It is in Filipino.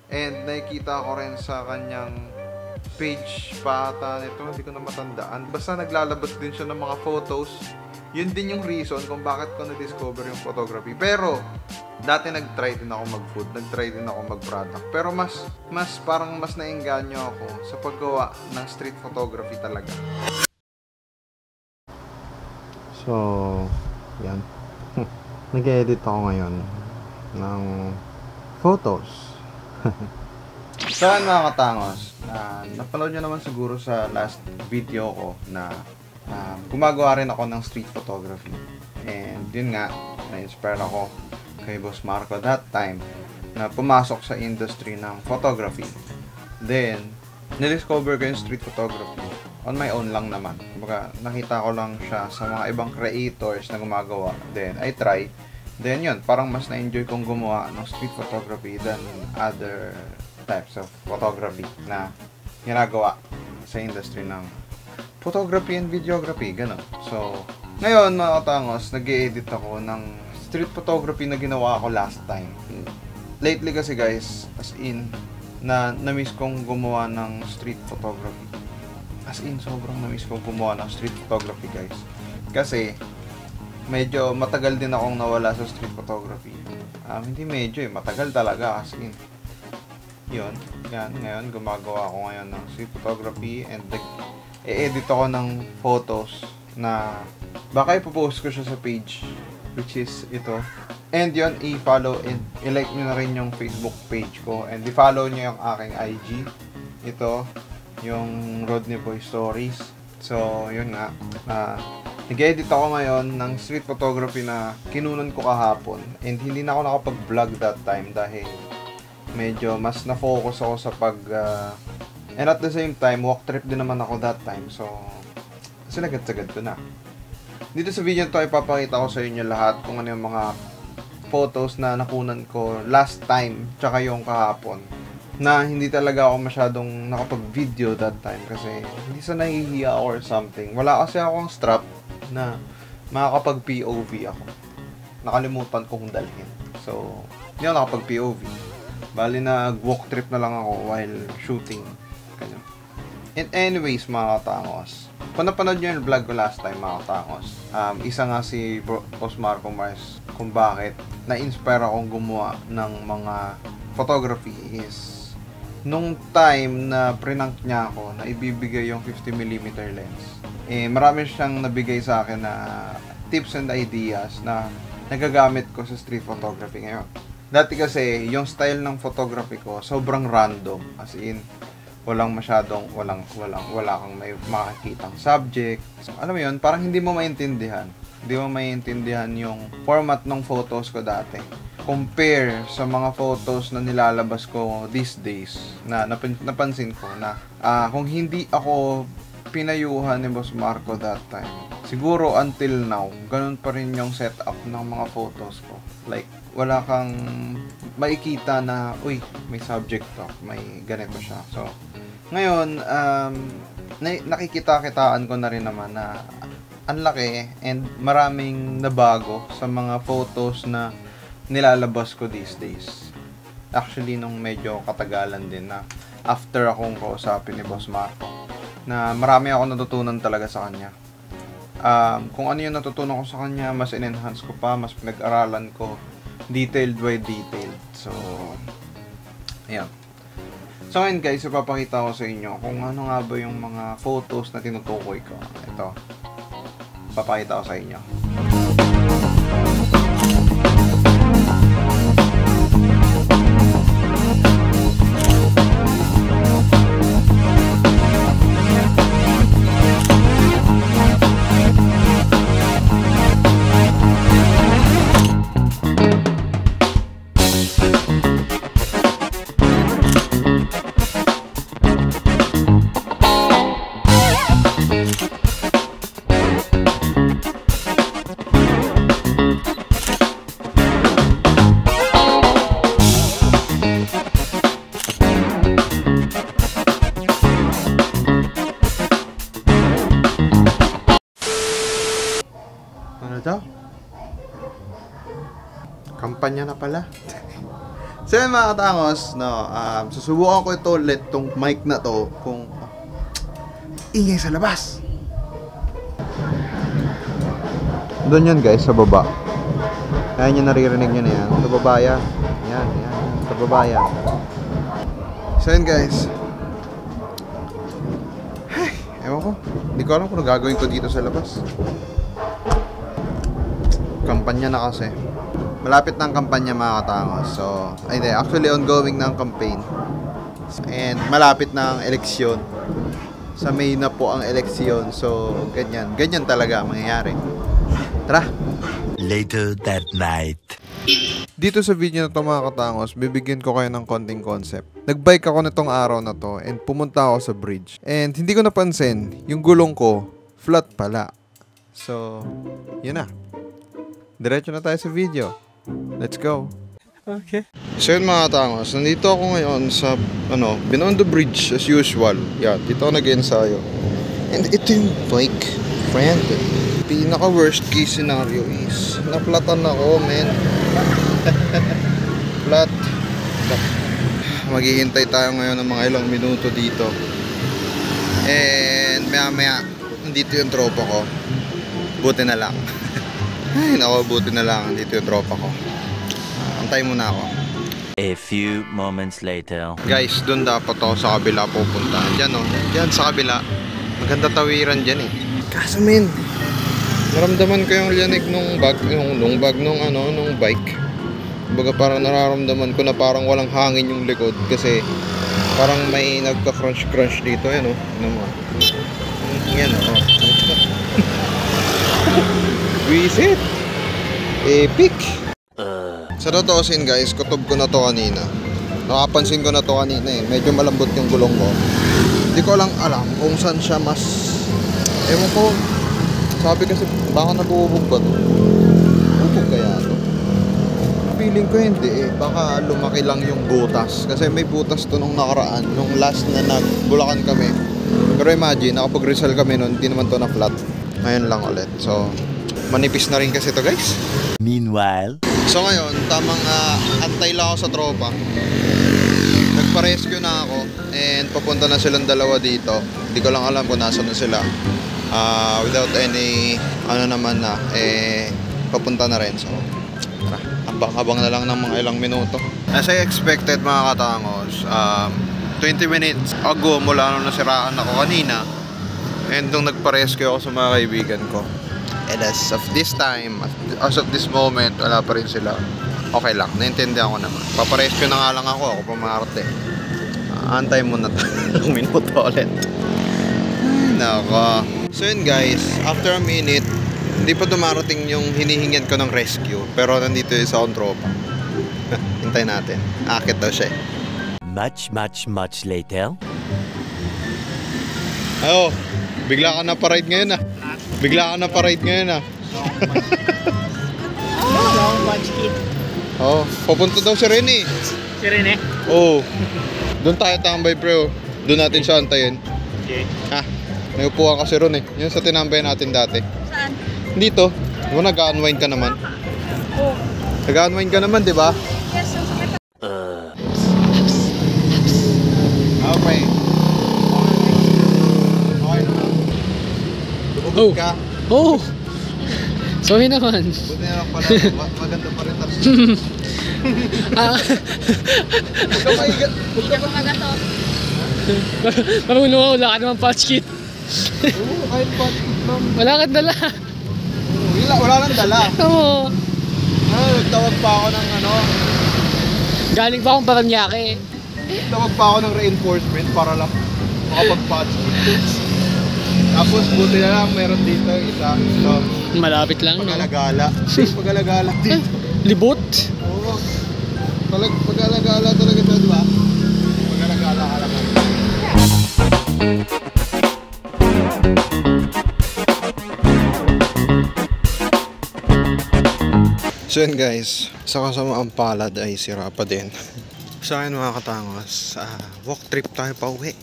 And nakikita ko rin sa kanyang page pa ata nito, hindi ko na matandaan. Basta naglalabas din siya ng mga photos. Yun din yung reason kung bakit ko na-discover yung photography. Pero, dati nag-try din ako mag-food, nag-try din ako mag-product. Pero parang mas naengganyo ako sa paggawa ng street photography talaga. So, yan. Nag-edit ako ngayon ng photos. Saan mga katangos, napanood nyo naman siguro sa last video ko na gumagawa rin ako ng street photography. And yun nga, na-inspire ako kay Boss Marco that time na pumasok sa industry ng photography. Then, na-discover ko yung street photography on my own lang naman. Kumbaga, nakita ko lang siya sa mga ibang creators na gumagawa. Then, I try. Then, yun, parang mas na-enjoy kong gumawa ng street photography than other types of photography na ginagawa sa industry ng photography and videography, gano'n. So, ngayon, mga katangos, nag-i-edit ako ng street photography na ginawa ko last time. Lately kasi, guys, as in, na-miss kong gumawa ng street photography. As in, sobrang na-miss kong gumawa ng street photography, guys. Kasi, medyo matagal din akong nawala sa street photography. Hindi medyo matagal talaga, as in. Yun, yan, ngayon, gumagawa ako ngayon ng street photography and i-edit ako ng photos na baka ipopost ko siya sa page, which is ito. And yun, i-follow and i-like nyo na rin yung Facebook page ko and i-follow nyo yung aking IG. Ito, yung Rodney Boy Stories. So, yun nga. Nag-edit ako ngayon ng street photography na kinunan ko kahapon. And hindi na ako nakapag-vlog that time dahil medyo mas na-focus ako sa and at the same time, walk trip din naman ako that time. So, sinagad-sagad ko na. Dito sa video to, ipapakita ko sa inyo lahat kung ano yung mga photos na nakunan ko last time, tsaka yung kahapon. Na hindi talaga ako masyadong nakapag-video that time kasi hindi sa nahihiya or something. Wala kasi akong strap na makakapag-POV ako. Nakalimutan kong dalhin. So, hindi ako nakapag-POV. Bali nag-walk trip na lang ako while shooting. Ganyan. And anyways, mga katangos, kung napanood nyo yung vlog ko last time, mga katangos, isa nga si Boss Marco Mars kung bakit na-inspire akong gumawa ng mga photography is nung time na prinank niya ako na ibibigay yung 50mm lens, marami siyang nabigay sa akin na tips and ideas na nagagamit ko sa street photography ngayon. Dati kasi, yung style ng photography ko, sobrang random. As in, wala kang may makikitang subject. So, alam mo yun, parang hindi mo maintindihan. Hindi mo maintindihan yung format ng photos ko dati. Compare sa mga photos na nilalabas ko these days, na napansin ko na kung hindi ako pinayuhan ni Boss Marco that time, siguro until now, ganun pa rin yung setup ng mga photos ko. Like, wala kang makikita na, uy, may subject to, may ganito siya. So, ngayon, nakikita-kitaan ko na rin naman na ang laki and maraming nabago sa mga photos na nilalabas ko these days. Actually, nung medyo katagalan din na after akong kausapin ni Boss Marco, na marami ako natutunan talaga sa kanya. Kung ano yung natutunan ko sa kanya, mas in-enhance ko pa, mas pinag-aralan ko, detailed by detailed. So, ayan. So, ngayon guys, ipapakita ko sa inyo kung ano nga ba yung mga photos na tinutukoy ko. Ito, ipapakita ko sa inyo. Ano daw? Kampanya na pala. So yun mga katangos, no, susubukan ko ito ulit, tong mic na to, kung ingay sa labas. Doon yun guys, sa baba. Ayan yung naririnig nyo na yan. Sa baba yan. Yan. Sa baba yan. So yun guys. Ay, ewan ko. Hindi ko alam kung gagawin ko dito sa labas. Kampanya na kasi. Malapit na ang kampanya mga katangos. So, actually ongoing na ang campaign. And malapit na ang eleksyon. Sa May na po ang eleksyon. So, ganyan talaga mangyayari. Tara! Later that night. Dito sa video na to mga katangos, bibigyan ko kayo ng konting concept. Nagbike ako nitong araw na to and pumunta ako sa bridge. And hindi ko napansin, yung gulong ko, flat pala. So, yun na. Diretso na tayo sa video. Let's go. Okay. So yun mga katangos, nandito ako ngayon sa, Binondo Bridge as usual. Yan, dito ako nag-ensayo. And ito yung bike, friend. Pinaka worst case scenario is naplatan ako, men. Flat. Maghihintay tayo ngayon ng mga ilang minuto dito. And maya nandito yung tropa ko. Buti na lang. Ay nako, buti na lang nandito yung tropa ko. Antay muna ako. A few moments later. Guys, doon dapat ako sa kabila pupunta. Diyan diyan sa kabila. Maganda tawiran dyan eh. Kaso men, naramdaman ko yung lianig nung bike. Kumbaga parang nararamdaman ko na parang walang hangin yung likod kasi parang may nagka-crunch dito, yan yan Visit! Epic! Sa totoosin guys, kutob ko na to kanina. Nakapansin ko na to kanina eh. Medyo malambot yung gulong ko. Hindi ko lang alam kung saan siya mas... Ewan ko. Sabi kasi baka nabubog ba to? Bubog kaya to? Feeling ko hindi eh. Baka lumaki lang yung butas. Kasi may butas to nung nakaraan. Nung last na nagbulakan kami. Pero imagine, nakapag-Rizal kami nun. Hindi naman to na flat. Ngayon lang ulit. So, manipis na rin kasi to guys. Meanwhile. So ngayon, tamang antay lang ako sa tropa. Nagpa-rescue na ako. And papunta na silang dalawa dito. Hindi ko lang alam kung nasa na sila. Without any papunta na rin. So tara, habang na lang ng mga ilang minuto. As I expected mga katangos, 20 minutes ago mula nung nasiraan ako kanina, and nung nagpa-rescue ako sa mga kaibigan ko, and as of this time, as of this moment, wala pa rin sila. Okay lang, naintindihan ko naman. Paparescue na nga lang ako pumarte. Antay muna tayo ng minuto ulit. Naka. So yun guys, after a minute, hindi pa dumarating yung hinihingan ko ng rescue. Pero nandito yung sa tropa. Hintay natin. Akit daw siya. Much later. Ayo, bigla ka na pa-ride ngayon ah. Bigla ka na pa-ride ngayon ah. Oh, papunta daw si Rene. Si Rene? Oo. Doon tayo tambay bro. Doon natin siya antayin. Okay. Ha? May upuan kasi ron eh. Yung sa tinambay natin dati. Saan? Dito. Diba nag-unwind ka naman? Oo. Nag-unwind ka naman, di ba? Yes, Okay. Okay. Lumubog ka. Oh! Sorry naman. Buti na lang pala. Maganda pa rin tapos. Huwag ka maigat. Hindi ako magato. Marunong ako, wala ka naman patch kit. Oo, kahit patikit lang. Wala ka dala. Wala nang dala. Oo. Nagtawag pa ako ng Galing pa akong Paranaque. Tawag pa ako ng reinforcement para lang makapag-patch kit. Tapos buti na lang meron dito isa. So, Malapit lang, no? pag-alagala. Pag-alagala dito. Libot. Oo. Pag-alagala talaga ito, di ba? Pag-alagala ka lang. So yun guys, sa kasamaang palad ay sira pa din. Sa akin mga katangos, walk trip tayo pa uwi.